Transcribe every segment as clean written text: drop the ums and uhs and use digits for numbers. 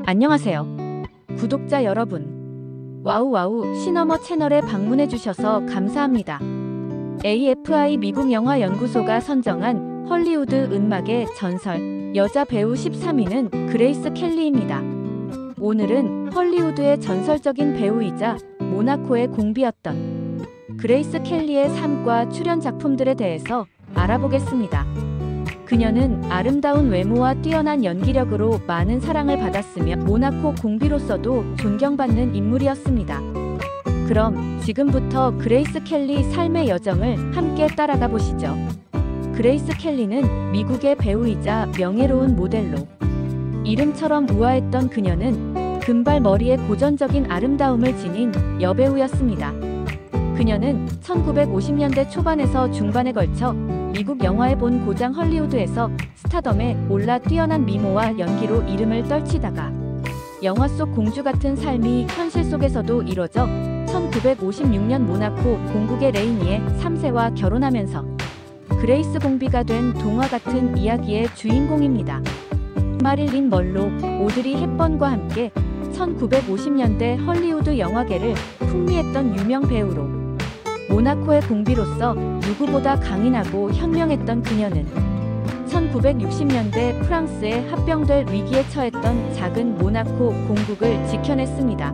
안녕하세요. 구독자 여러분. 와우와우 시너머 채널에 방문해 주셔서 감사합니다. AFI 미국 영화 연구소가 선정한 헐리우드 은막의 전설 여자 배우 13위는 그레이스 켈리입니다. 오늘은 헐리우드의 전설적인 배우이자 모나코의 공비였던 그레이스 켈리의 삶과 출연 작품들에 대해서 알아보겠습니다. 그녀는 아름다운 외모와 뛰어난 연기력으로 많은 사랑을 받았으며 모나코 공비로서도 존경받는 인물이었습니다. 그럼 지금부터 그레이스 켈리 삶의 여정을 함께 따라가 보시죠. 그레이스 켈리는 미국의 배우이자 명예로운 모델로 이름처럼 우아했던 그녀는 금발머리의 고전적인 아름다움을 지닌 여배우였습니다. 그녀는 1950년대 초반에서 중반에 걸쳐 미국 영화에 본 고장 헐리우드에서 스타덤에 올라 뛰어난 미모와 연기로 이름을 떨치다가 영화 속 공주 같은 삶이 현실 속에서도 이뤄져 1956년 모나코 공국의 레이니의 3세와 결혼하면서 그레이스 공비가 된 동화 같은 이야기의 주인공입니다. 마릴린 먼로, 오드리 헵번과 함께 1950년대 헐리우드 영화계를 풍미했던 유명 배우로 모나코의 공비로서 누구보다 강인하고 현명했던 그녀는 1960년대 프랑스에 합병될 위기에 처했던 작은 모나코 공국을 지켜냈습니다.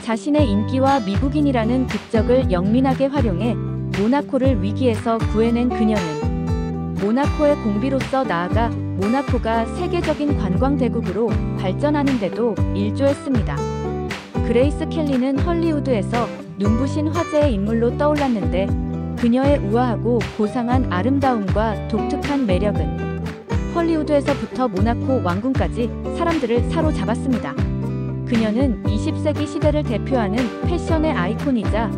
자신의 인기와 미국인이라는 국적을 영민하게 활용해 모나코를 위기에서 구해낸 그녀는 모나코의 공비로서 나아가 모나코가 세계적인 관광대국으로 발전하는 데도 일조했습니다. 그레이스 켈리는 헐리우드에서 눈부신 화제의 인물로 떠올랐는데 그녀의 우아하고 고상한 아름다움과 독특한 매력은 헐리우드에서부터 모나코 왕궁까지 사람들을 사로잡았습니다. 그녀는 20세기 시대를 대표하는 패션의 아이콘이자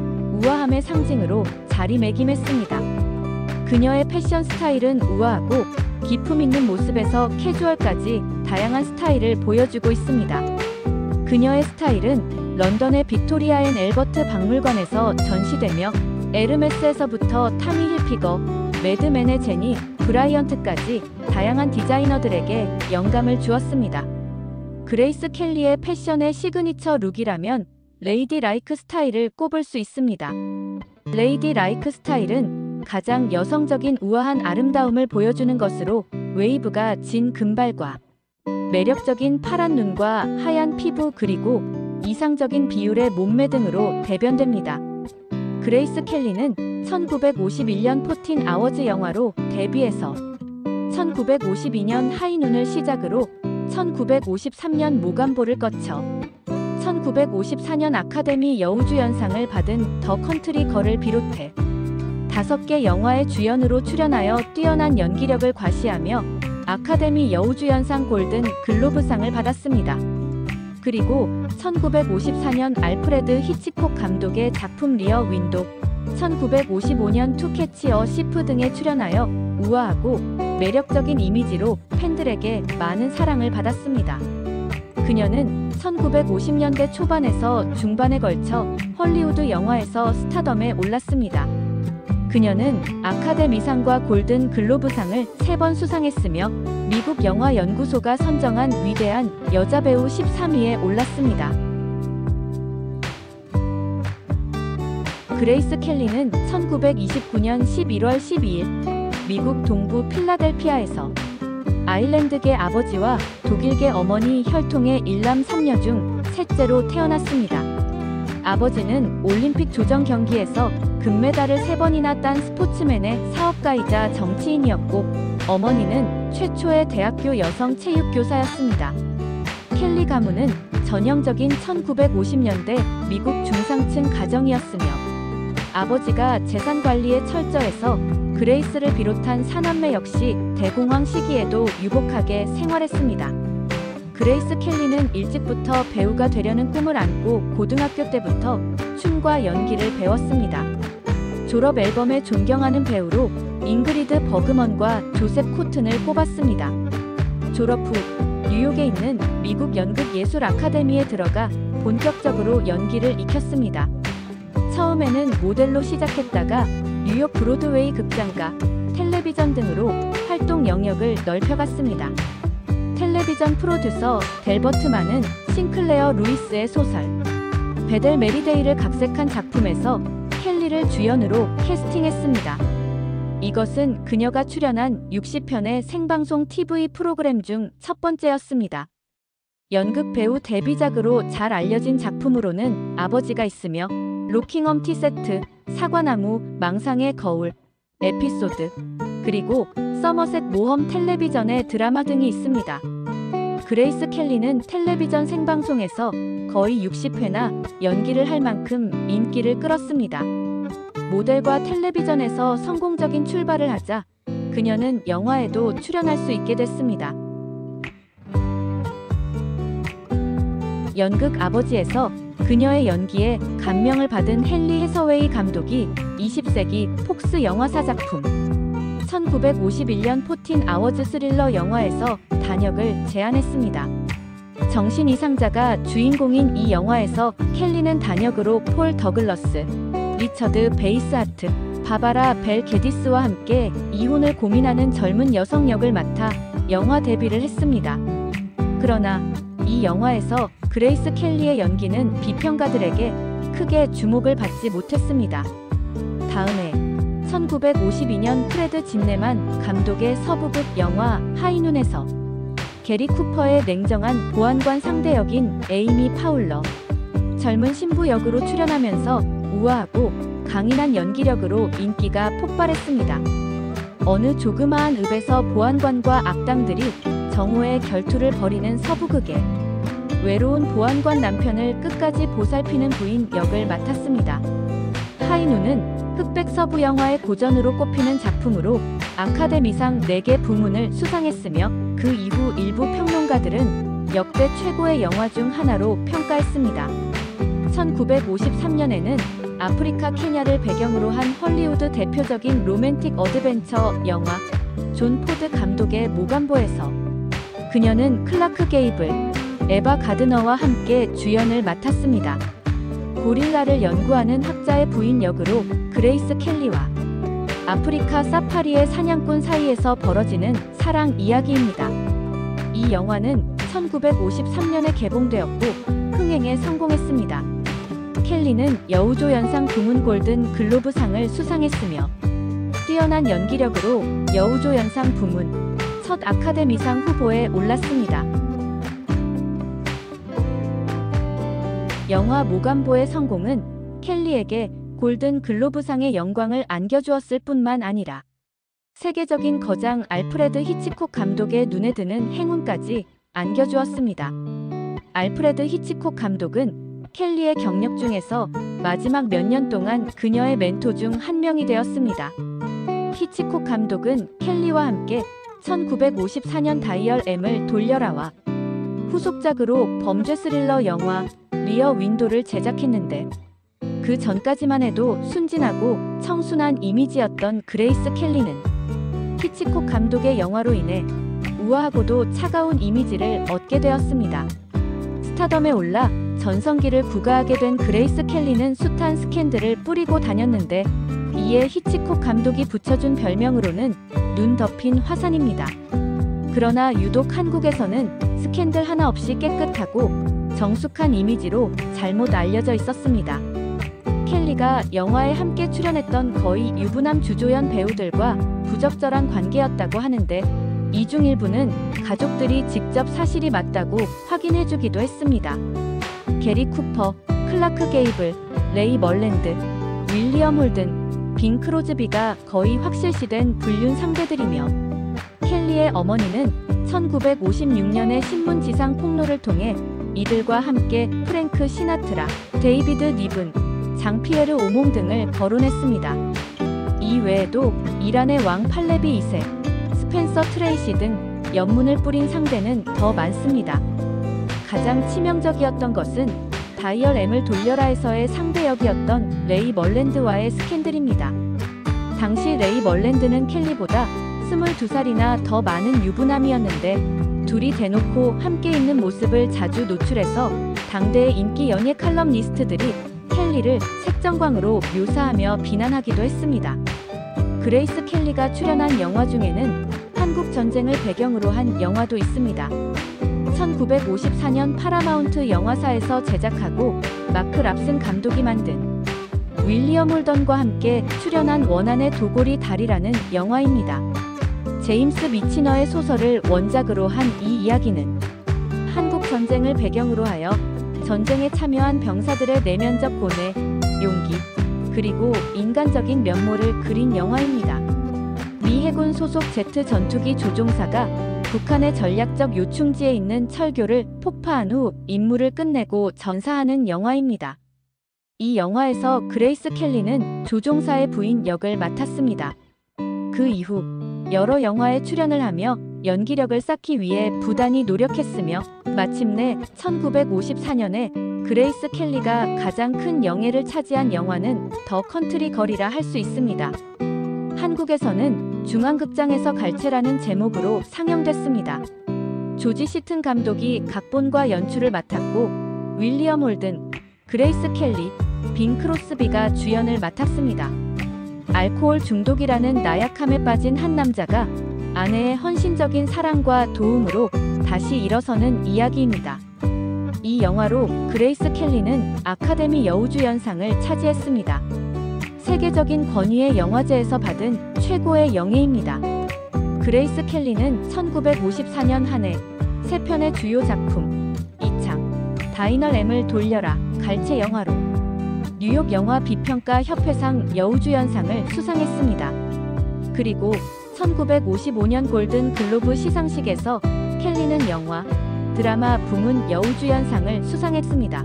우아함의 상징으로 자리매김했습니다. 그녀의 패션 스타일은 우아하고 기품 있는 모습에서 캐주얼까지 다양한 스타일을 보여주고 있습니다. 그녀의 스타일은 런던의 빅토리아 앤 앨버트 박물관에서 전시되며 에르메스에서부터 타미 힐피거, 매드맨의 제니 브라이언트까지 다양한 디자이너들에게 영감을 주었습니다. 그레이스 켈리의 패션의 시그니처 룩이라면 레이디 라이크 스타일을 꼽을 수 있습니다. 레이디 라이크 스타일은 가장 여성적인 우아한 아름다움을 보여주는 것으로 웨이브가 진 금발과 매력적인 파란 눈과 하얀 피부 그리고 이상적인 비율의 몸매 등으로 대변됩니다. 그레이스 켈리는 1951년 14 아워즈 영화로 데뷔해서 1952년 하이눈을 시작으로 1953년 모간보를 거쳐 1954년 아카데미 여우주연상을 받은 더 컨트리 걸을 비롯해 5개 영화의 주연으로 출연하여 뛰어난 연기력을 과시하며 아카데미 여우주연상 골든 글로브상을 받았습니다. 그리고 1954년 알프레드 히치콕 감독의 작품 리어 윈도, 1955년 투 캐치 어 시프 등에 출연하여 우아하고 매력적인 이미지로 팬들에게 많은 사랑을 받았습니다. 그녀는 1950년대 초반에서 중반에 걸쳐 헐리우드 영화에서 스타덤에 올랐습니다. 그녀는 아카데미상과 골든 글로브상을 3번 수상했으며 미국 영화 연구소가 선정한 위대한 여자 배우 13위에 올랐습니다. 그레이스 켈리는 1929년 11월 12일 미국 동부 필라델피아에서 아일랜드계 아버지와 독일계 어머니 혈통의 일남 3녀 중 셋째로 태어났습니다. 아버지는 올림픽 조정 경기에서 금메달을 3번이나 딴 스포츠맨의 사업가이자 정치인이었고 어머니는 최초의 대학교 여성 체육교사였습니다. 켈리 가문은 전형적인 1950년대 미국 중상층 가정이었으며 아버지가 재산 관리에 철저해서 그레이스를 비롯한 사남매 역시 대공황 시기에도 유복하게 생활했습니다. 그레이스 켈리는 일찍부터 배우가 되려는 꿈을 안고 고등학교 때부터 춤과 연기를 배웠습니다. 졸업 앨범에 존경하는 배우로 잉그리드 버그먼과 조셉 코튼을 꼽았습니다. 졸업 후 뉴욕에 있는 미국 연극예술 아카데미에 들어가 본격적으로 연기를 익혔습니다. 처음에는 모델로 시작했다가 뉴욕 브로드웨이 극장과 텔레비전 등으로 활동 영역을 넓혀갔습니다. 텔레비전 프로듀서 델버트만은 싱클레어 루이스의 소설 베델 메리데이를 각색한 작품에서 켈리를 주연으로 캐스팅했습니다. 이것은 그녀가 출연한 60편의 생방송 TV 프로그램 중 첫 번째였습니다. 연극 배우 데뷔작으로 잘 알려진 작품으로는 아버지가 있으며 로킹엄 티세트, 사과나무, 망상의 거울, 에피소드, 그리고 서머셋 모험 텔레비전의 드라마 등이 있습니다. 그레이스 켈리는 텔레비전 생방송에서 거의 60회나 연기를 할 만큼 인기를 끌었습니다. 모델과 텔레비전에서 성공적인 출발을 하자 그녀는 영화에도 출연할 수 있게 됐습니다. 연극 아버지에서 그녀의 연기에 감명을 받은 헨리 해서웨이 감독이 20세기 폭스 영화사 작품 1951년 14 아워즈 스릴러 영화에서 단역을 제안했습니다. 정신 이상자가 주인공인 이 영화에서 켈리는 단역으로 폴 더글러스, 리처드 베이스하트, 바바라 벨 게디스와 함께 이혼을 고민하는 젊은 여성 역을 맡아 영화 데뷔를 했습니다. 그러나 이 영화에서 그레이스 켈리의 연기는 비평가들에게 크게 주목을 받지 못했습니다. 다음해 1952년 프레드 진네만 감독의 서부극 영화 하이눈에서 게리 쿠퍼의 냉정한 보안관 상대 역인 에이미 파울러, 젊은 신부 역으로 출연하면서 우아하고 강인한 연기력으로 인기가 폭발했습니다. 어느 조그마한 읍에서 보안관과 악당들이 정오의 결투를 벌이는 서부극에 외로운 보안관 남편을 끝까지 보살피는 부인 역을 맡았습니다. 하이눈은 흑백 서부 영화의 고전으로 꼽히는 작품으로 아카데미상 4개 부문을 수상했으며 그 이후 일부 평론가들은 역대 최고의 영화 중 하나로 평가했습니다. 1953년에는 아프리카 케냐를 배경으로 한 헐리우드 대표적인 로맨틱 어드벤처 영화 존 포드 감독의 모간보에서 그녀는 클라크 게이블, 에바 가드너와 함께 주연을 맡았습니다. 고릴라를 연구하는 학자의 부인 역으로 그레이스 켈리와 아프리카 사파리의 사냥꾼 사이에서 벌어지는 사랑 이야기입니다. 이 영화는 1953년에 개봉되었고 흥행에 성공했습니다. 켈리는 여우조연상 부문 골든 글로브상을 수상했으며 뛰어난 연기력으로 여우조연상 부문 첫 아카데미상 후보에 올랐습니다. 영화 모간보의 성공은 켈리에게 골든 글로브상의 영광을 안겨주었을 뿐만 아니라 세계적인 거장 알프레드 히치콕 감독의 눈에 드는 행운까지 안겨주었습니다. 알프레드 히치콕 감독은 켈리의 경력 중에서 마지막 몇 년 동안 그녀의 멘토 중 한 명이 되었습니다. 히치콕 감독은 켈리와 함께 1954년 다이얼 M을 돌려라와 후속작으로 범죄 스릴러 영화 리어 윈도를 제작했는데 그 전까지만 해도 순진하고 청순한 이미지였던 그레이스 켈리는 히치콕 감독의 영화로 인해 우아하고도 차가운 이미지를 얻게 되었습니다. 스타덤에 올라 전성기를 부가하게 된 그레이스 켈리는 숱한 스캔들을 뿌리고 다녔는데 이에 히치콕 감독이 붙여준 별명으로는 눈 덮인 화산입니다. 그러나 유독 한국에서는 스캔들 하나 없이 깨끗하고 정숙한 이미지로 잘못 알려져 있었습니다. 켈리가 영화에 함께 출연했던 거의 유부남 주조연 배우들과 부적절한 관계였다고 하는데 이 중 일부는 가족들이 직접 사실이 맞다고 확인해주기도 했습니다. 게리 쿠퍼, 클라크 게이블, 레이 멀랜드, 윌리엄 홀든, 빙 크로즈비가 거의 확실시된 불륜 상대들이며 켈리의 어머니는 1956년의 신문지상 폭로를 통해 이들과 함께 프랭크 시나트라, 데이비드 니븐, 장피에르 오몽 등을 거론했습니다. 이 외에도 이란의 왕 팔레비 2세, 스펜서 트레이시 등 연문을 뿌린 상대는 더 많습니다. 가장 치명적이었던 것은 다이얼 M을 돌려라에서의 상대 역이었던 레이 멀랜드와의 스캔들입니다. 당시 레이 멀랜드는 켈리보다 22살이나 더 많은 유부남이었는데 둘이 대놓고 함께 있는 모습을 자주 노출해서 당대의 인기 연예 칼럼니스트들이 켈리를 색정광으로 묘사하며 비난하기도 했습니다. 그레이스 켈리가 출연한 영화 중에는 한 한국 전쟁을 배경으로 한 영화도 있습니다. 1954년 파라마운트 영화사에서 제작하고 마크 랍슨 감독이 만든 윌리엄 홀던과 함께 출연한 원안의 도골이 달이라는 영화입니다. 제임스 미치너의 소설을 원작으로 한 이 이야기는 한국 전쟁을 배경으로 하여 전쟁에 참여한 병사들의 내면적 고뇌, 용기, 그리고 인간적인 면모를 그린 영화입니다. 미 해군 소속 제트 전투기 조종사가 북한의 전략적 요충지에 있는 철교를 폭파한 후 임무를 끝내고 전사하는 영화입니다. 이 영화에서 그레이스 켈리는 조종사의 부인 역을 맡았습니다. 그 이후 여러 영화에 출연을 하며 연기력을 쌓기 위해 부단히 노력했으며 마침내 1954년에 그레이스 켈리가 가장 큰 영예를 차지한 영화는 더 컨트리 걸이라 할 수 있습니다. 한국에서는 중앙극장에서 갈채라는 제목으로 상영됐습니다. 조지 시튼 감독이 각본과 연출을 맡았고 윌리엄 홀든, 그레이스 켈리, 빈 크로스비가 주연을 맡았습니다. 알코올 중독이라는 나약함에 빠진 한 남자가 아내의 헌신적인 사랑과 도움으로 다시 일어서는 이야기입니다. 이 영화로 그레이스 켈리는 아카데미 여우주연상을 차지했습니다. 세계적인 권위의 영화제에서 받은 최고의 영예입니다. 그레이스 켈리는 1954년 한 해 3편의 주요 작품 이창, 다이널 M을 돌려라, 갈채 영화로 뉴욕 영화 비평가 협회상 여우주연상을 수상했습니다. 그리고 1955년 골든 글로브 시상식에서 켈리는 영화, 드라마 부문 여우주연상을 수상했습니다.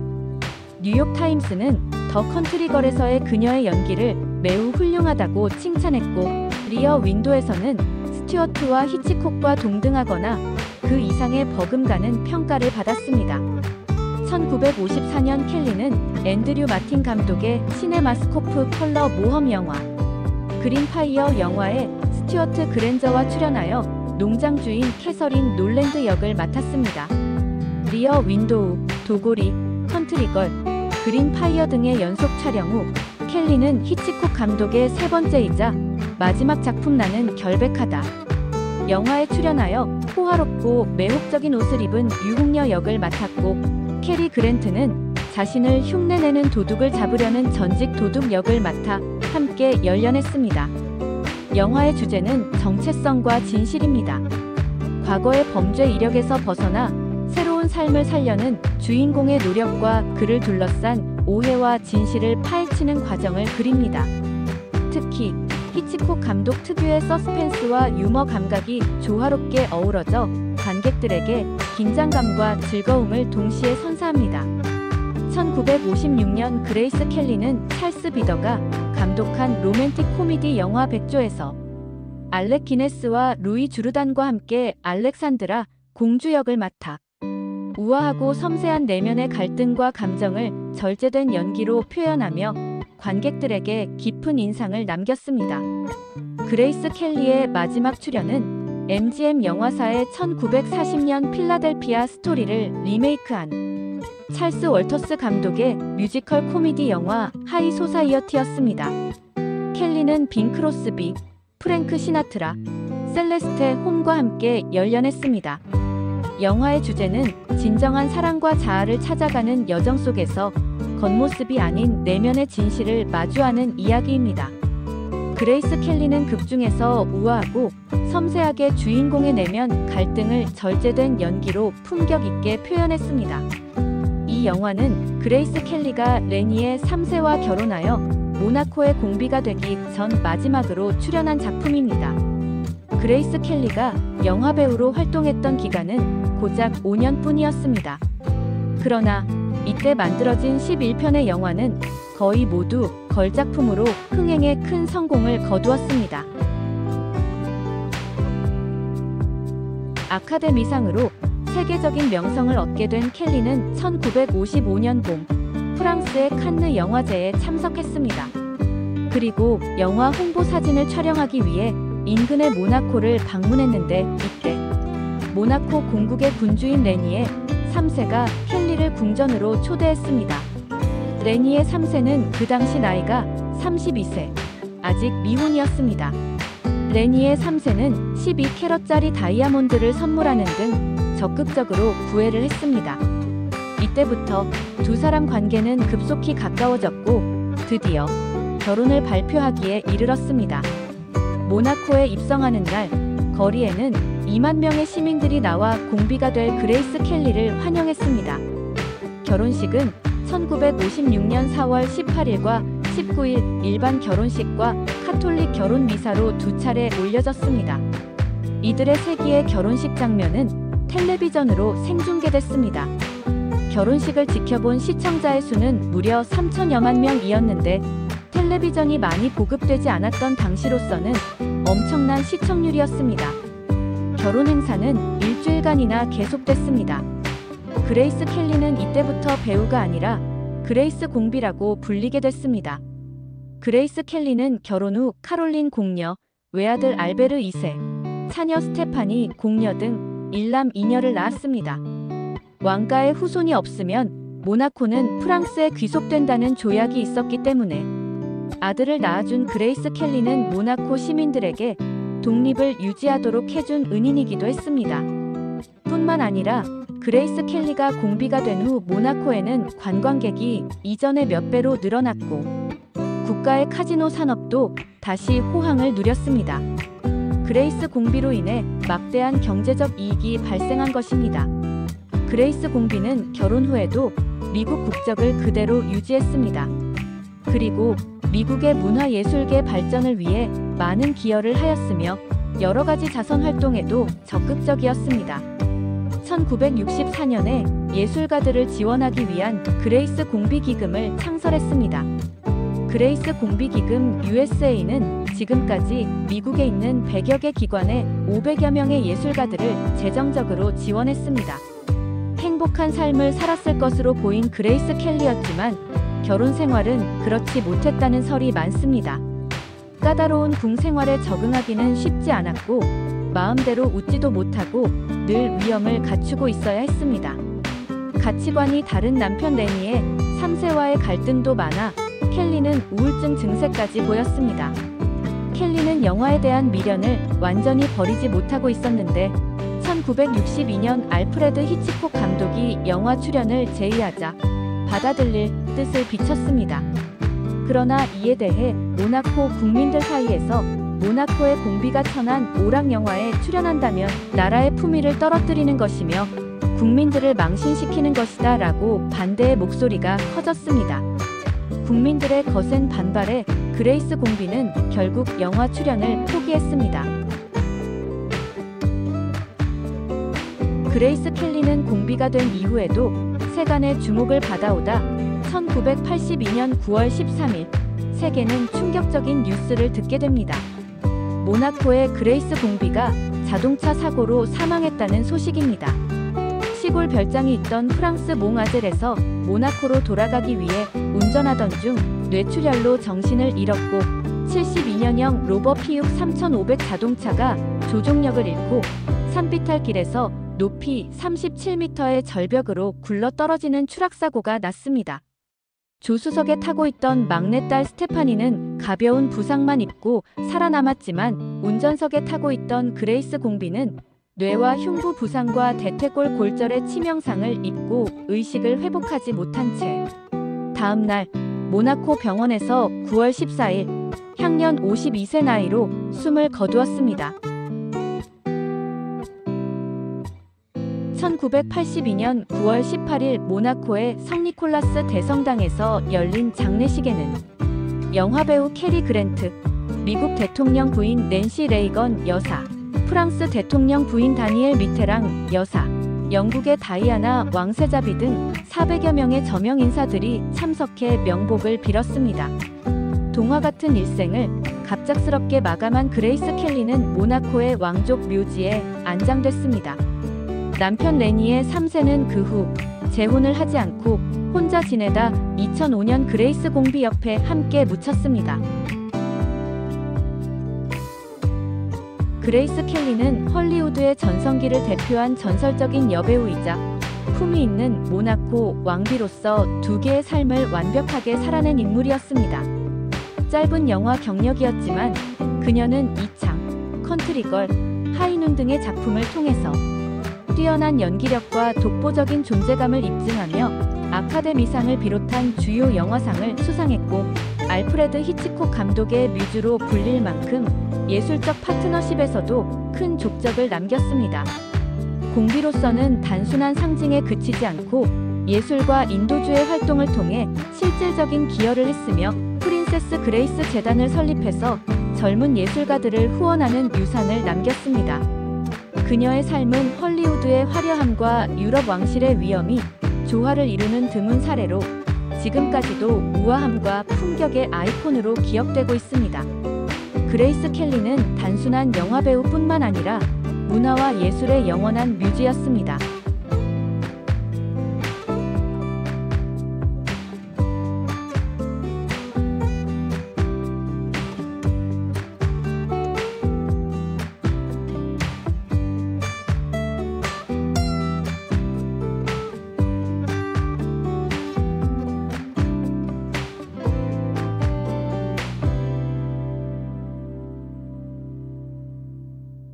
뉴욕 타임스는 더 컨트리 걸에서의 그녀의 연기를 매우 훌륭하다고 칭찬했고 리어 윈도에서는 스튜어트와 히치콕과 동등하거나 그 이상의 버금가는 평가를 받았습니다. 1954년 켈리는 앤드류 마틴 감독의 시네마스코프 컬러 모험 영화 그린파이어 영화에 스튜어트 그랜저와 출연하여 농장주인 캐서린 놀랜드 역을 맡았습니다. 리어 윈도우, 도고리, 컨트리걸, 그린파이어 등의 연속 촬영 후 켈리는 히치콕 감독의 세 번째이자 마지막 작품 나는 결백하다 영화에 출연하여 호화롭고 매혹적인 옷을 입은 유흥녀 역을 맡았고 캐리 그랜트는 자신을 흉내내는 도둑을 잡으려는 전직 도둑 역을 맡아 함께 열연했습니다. 영화의 주제는 정체성과 진실입니다. 과거의 범죄 이력에서 벗어나 새로운 삶을 살려는 주인공의 노력과 그를 둘러싼 오해와 진실을 파헤치는 과정을 그립니다. 특히 히치콕 감독 특유의 서스펜스와 유머 감각이 조화롭게 어우러져 관객들에게 긴장감과 즐거움을 동시에 선사합니다. 1956년 그레이스 켈리는 찰스 비더가 감독한 로맨틱 코미디 영화 백조에서 알렉 기네스와 루이 주르단과 함께 알렉산드라 공주 역을 맡아 우아하고 섬세한 내면의 갈등과 감정을 절제된 연기로 표현하며 관객들에게 깊은 인상을 남겼습니다. 그레이스 켈리의 마지막 출연은 MGM 영화사의 1940년 필라델피아 스토리를 리메이크한 찰스 월터스 감독의 뮤지컬 코미디 영화 하이 소사이어티였습니다. 켈리는 빈 크로스비, 프랭크 시나트라, 셀레스테 홈과 함께 열연했습니다. 영화의 주제는 진정한 사랑과 자아를 찾아가는 여정 속에서 겉모습이 아닌 내면의 진실을 마주하는 이야기입니다. 그레이스 켈리는 극중에서 우아하고 섬세하게 주인공의 내면 갈등을 절제된 연기로 품격 있게 표현했습니다. 이 영화는 그레이스 켈리가 레니의 3세와 결혼하여 모나코의 공비가 되기 전 마지막으로 출연한 작품입니다. 그레이스 켈리가 영화배우로 활동했던 기간은 고작 5년뿐이었습니다. 그러나 이때 만들어진 11편의 영화는 거의 모두 걸작품으로 흥행에 큰 성공을 거두었습니다. 아카데미상으로 세계적인 명성을 얻게 된 켈리는 1955년 봄 프랑스의 칸느 영화제에 참석했습니다. 그리고 영화 홍보 사진을 촬영하기 위해 인근의 모나코를 방문했는데 이때 모나코 공국의 군주인 레니의 3세가 켈리를 궁전으로 초대했습니다. 레니의 3세는 그 당시 나이가 32세, 아직 미혼이었습니다. 레니의 3세는 12캐럿짜리 다이아몬드를 선물하는 등 적극적으로 구애를 했습니다. 이때부터 두 사람 관계는 급속히 가까워졌고 드디어 결혼을 발표하기에 이르렀습니다. 모나코에 입성하는 날, 거리에는 2만 명의 시민들이 나와 공비가 될 그레이스 켈리를 환영했습니다. 결혼식은 1956년 4월 18일과 19일 일반 결혼식과 카톨릭 결혼 미사로 두 차례 올려졌습니다. 이들의 세기의 결혼식 장면은 텔레비전으로 생중계됐습니다. 결혼식을 지켜본 시청자의 수는 무려 3천여만 명이었는데 텔레비전이 많이 보급되지 않았던 당시로서는 엄청난 시청률이었습니다. 결혼 행사는 일주일간이나 계속됐습니다. 그레이스 켈리는 이때부터 배우가 아니라 그레이스 공비라고 불리게 됐습니다. 그레이스 켈리는 결혼 후 카롤린 공녀, 외아들 알베르 2세, 차녀 스테파니 공녀 등 일남 이녀를 낳았습니다. 왕가의 후손이 없으면 모나코는 프랑스에 귀속된다는 조약이 있었기 때문에 아들을 낳아준 그레이스 켈리는 모나코 시민들에게 독립을 유지하도록 해준 은인이기도 했습니다. 뿐만 아니라 그레이스 켈리가 공비가 된 후 모나코에는 관광객이 이전의 몇 배로 늘어났고 국가의 카지노 산업도 다시 호황을 누렸습니다. 그레이스 공비로 인해 막대한 경제적 이익이 발생한 것입니다. 그레이스 공비는 결혼 후에도 미국 국적을 그대로 유지했습니다. 그리고 미국의 문화예술계 발전을 위해 많은 기여를 하였으며 여러 가지 자선 활동에도 적극적이었습니다. 1964년에 예술가들을 지원하기 위한 그레이스 공비 기금을 창설했습니다. 그레이스 공비 기금 USA는 지금까지 미국에 있는 100여 개 기관에 500여 명의 예술가들을 재정적으로 지원했습니다. 행복한 삶을 살았을 것으로 보인 그레이스 켈리였지만 결혼 생활은 그렇지 못했다는 설이 많습니다. 까다로운 궁 생활에 적응하기는 쉽지 않았고 마음대로 웃지도 못하고 늘 위험을 갖추고 있어야 했습니다. 가치관이 다른 남편 레니의 3세와의 갈등도 많아 켈리는 우울증 증세까지 보였습니다. 켈리는 영화에 대한 미련을 완전히 버리지 못하고 있었는데 1962년 알프레드 히치콕 감독이 영화 출연을 제의하자 받아들일 뜻을 비쳤습니다. 그러나 이에 대해 모나코 국민들 사이에서 모나코의 공비가 천한 오락 영화에 출연한다면 나라의 품위를 떨어뜨리는 것이며 국민들을 망신시키는 것이다 라고 반대의 목소리가 커졌습니다. 국민들의 거센 반발에 그레이스 공비는 결국 영화 출연을 포기했습니다. 그레이스 켈리는 공비가 된 이후에도 세간의 주목을 받아오다 1982년 9월 13일 세계는 충격적인 뉴스를 듣게 됩니다. 모나코의 그레이스 공비가 자동차 사고로 사망했다는 소식입니다. 시골 별장이 있던 프랑스 몽아젤에서 모나코로 돌아가기 위해 운전하던 중 뇌출혈로 정신을 잃었고 72년형 로버 피육 3500 자동차가 조종력을 잃고 산비탈길에서 높이 37m의 절벽으로 굴러떨어지는 추락사고가 났습니다. 조수석에 타고 있던 막내딸 스테파니는 가벼운 부상만 입고 살아남았지만 운전석에 타고 있던 그레이스 공비는 뇌와 흉부 부상과 대퇴골 골절의 치명상을 입고 의식을 회복하지 못한 채 다음 날 모나코 병원에서 9월 14일 향년 52세 나이로 숨을 거두었습니다. 1982년 9월 18일 모나코의 성니콜라스 대성당에서 열린 장례식에는 영화배우 캐리 그랜트, 미국 대통령 부인 낸시 레이건 여사, 프랑스 대통령 부인 다니엘 미테랑 여사, 영국의 다이아나 왕세자비 등 400여 명의 저명 인사들이 참석해 명복을 빌었습니다. 동화 같은 일생을 갑작스럽게 마감한 그레이스 켈리는 모나코의 왕족 묘지에 안장됐습니다. 남편 레니의 3세는 그 후 재혼을 하지 않고 혼자 지내다 2005년 그레이스 공비 옆에 함께 묻혔습니다. 그레이스 켈리는 헐리우드의 전성기를 대표한 전설적인 여배우이자 품위 있는 모나코 왕비로서 두 개의 삶을 완벽하게 살아낸 인물이었습니다. 짧은 영화 경력이었지만 그녀는 이창, 컨트리걸, 하이눈 등의 작품을 통해서 뛰어난 연기력과 독보적인 존재감을 입증하며 아카데미상을 비롯한 주요 영화상을 수상했고, 알프레드 히치콕 감독의 뮤즈로 불릴 만큼 예술적 파트너십에서도 큰 족적을 남겼습니다. 공비로서는 단순한 상징에 그치지 않고 예술과 인도주의 활동을 통해 실질적인 기여를 했으며, 프린세스 그레이스 재단을 설립해서 젊은 예술가들을 후원하는 유산을 남겼습니다. 그녀의 삶은 헐리우드의 화려함과 유럽 왕실의 위엄이 조화를 이루는 드문 사례로 지금까지도 우아함과 품격의 아이콘으로 기억되고 있습니다. 그레이스 켈리는 단순한 영화배우뿐만 아니라 문화와 예술의 영원한 뮤즈였습니다.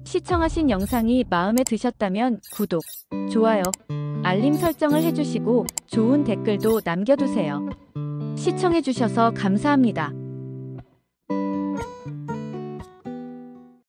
시청하신 영상이 마음에 드셨다면 구독, 좋아요, 알림 설정을 해주시고 좋은 댓글도 남겨두세요. 시청해주셔서 감사합니다.